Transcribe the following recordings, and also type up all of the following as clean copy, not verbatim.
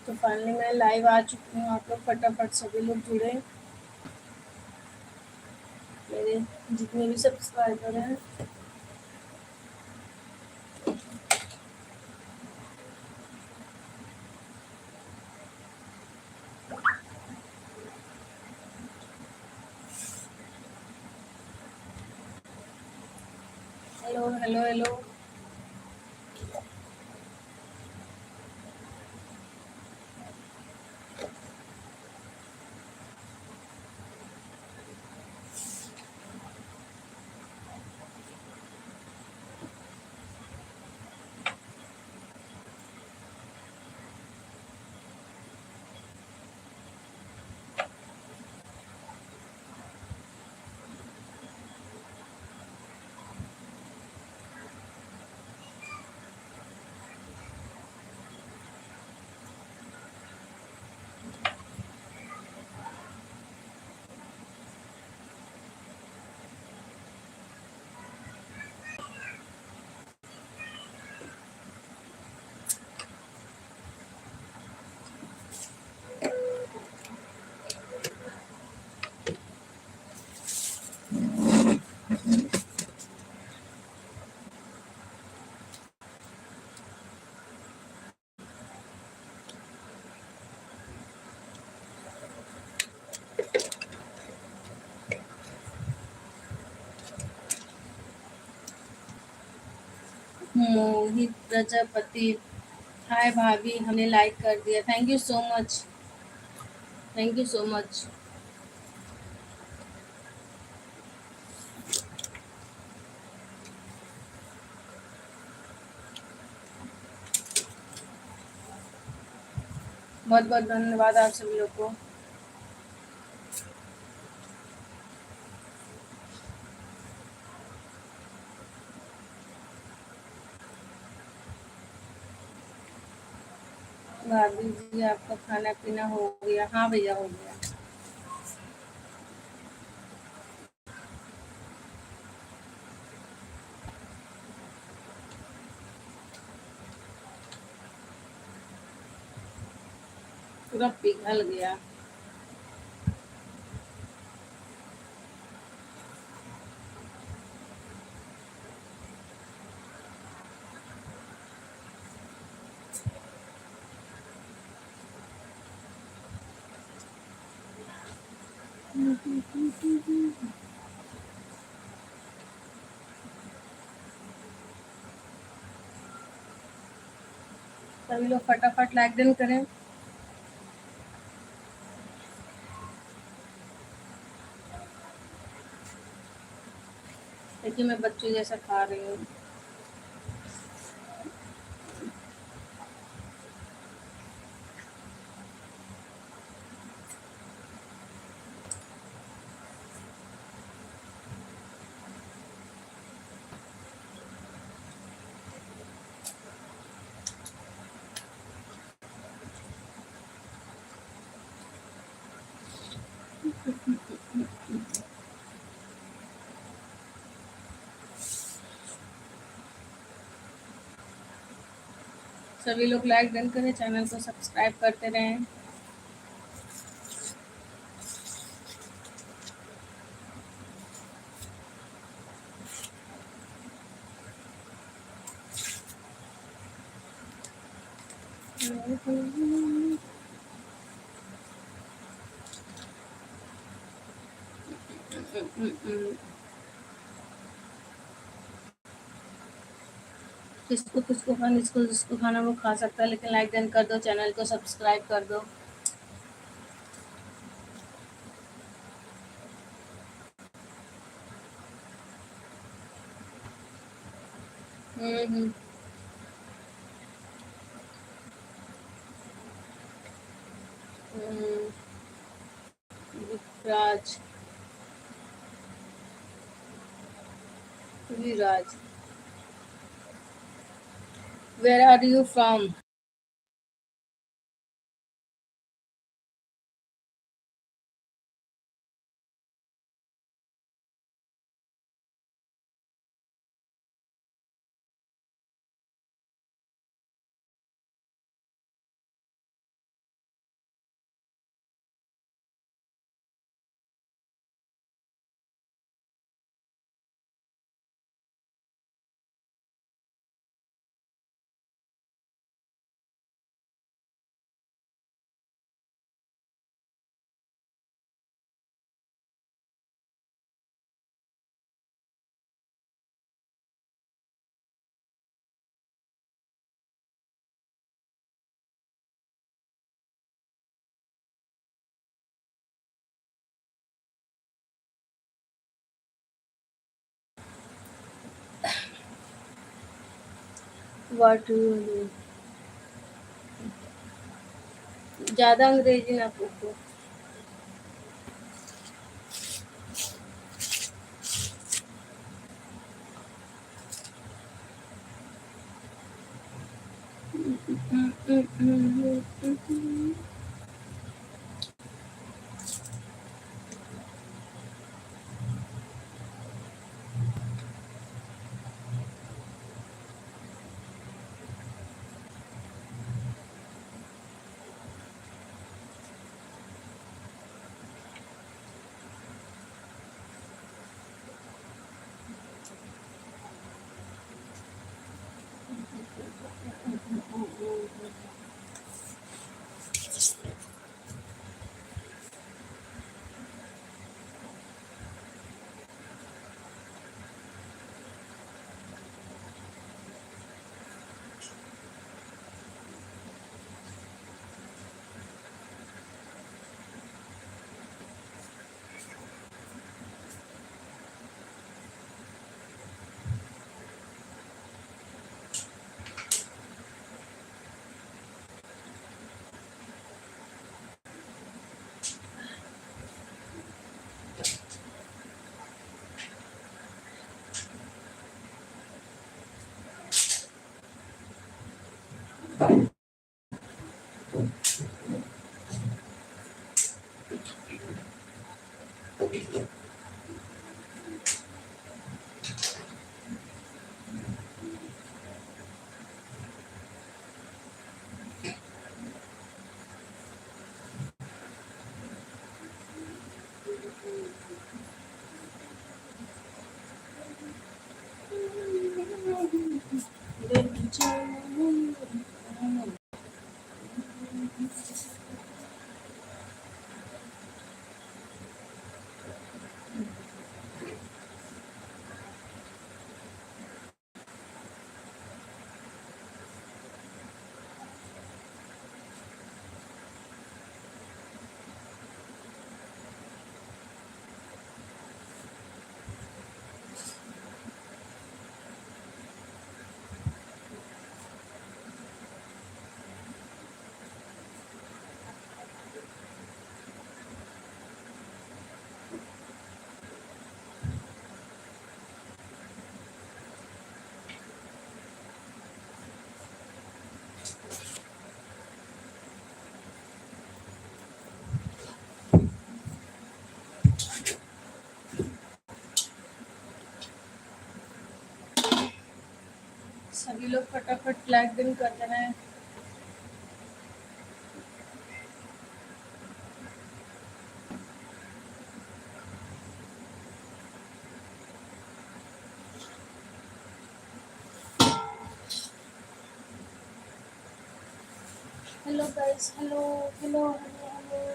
तो फाइनली मैं लाइव आ चुकी हूँ। आप लोग फटाफट सभी लोग जुड़े, मेरे जितने भी सब्सक्राइबर हैं। Hello hello hello. Mohit Prajapati, hi भाभी, हमने लाइक कर दिया, thank you so much, thank you so much. बहुत बहुत धन्यवाद आप सभी लोग को। भाभी जी आपका खाना पीना हो गया? हाँ भैया हो गया। पूरा पिघल गया। सभी लोग फटाफट लाइक डन करें। देखिए मैं बच्चों जैसा खा रही हूँ। सभी लोग लाइक डन करें, चैनल को सब्सक्राइब करते रहें। किसको किसको खाना, जिसको जिसको खाना वो खा सकता है, लेकिन लाइक डन कर दो, चैनल को सब्सक्राइब कर दो। Hmm. Hmm, Raj, Viraj, where are you from? What ज़्यादा अंग्रेजी ना पूछो। सभी लोग फटाफट लाइक दिन कर रहे हैं। Hello guys, hello hello hello hello.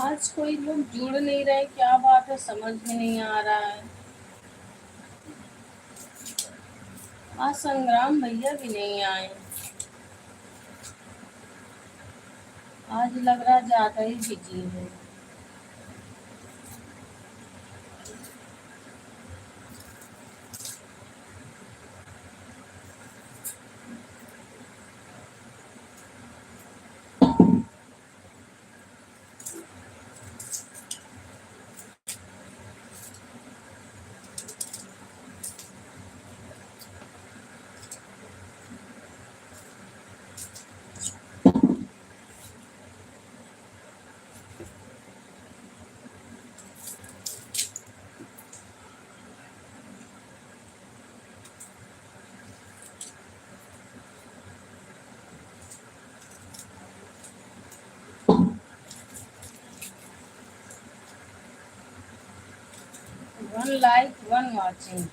आज कोई लोग जुड़ नहीं रहे, क्या बात है समझ में नहीं आ रहा है। आज संग्राम भैया भी नहीं आए। आज लग रहा ज्यादा ही बिजी है। One like, one watching.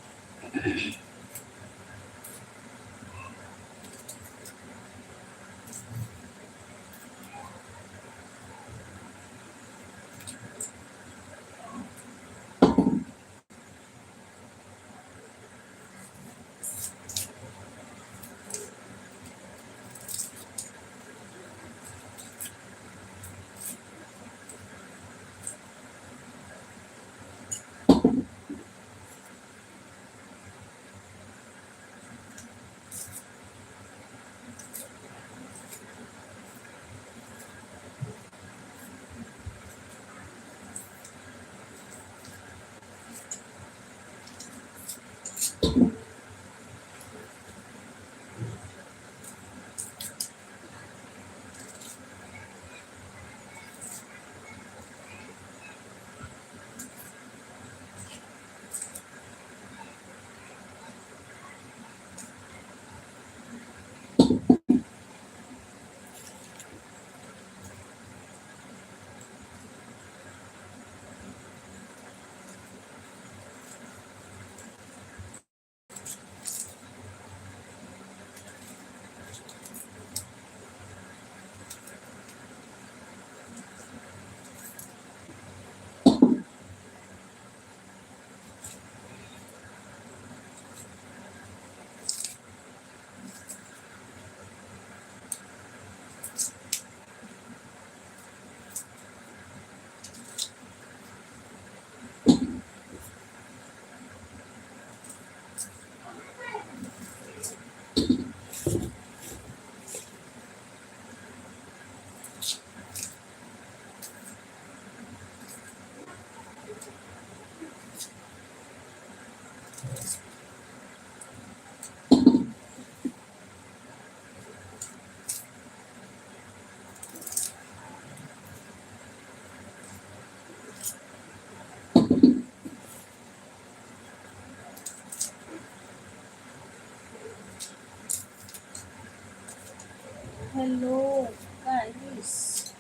Hello, guys.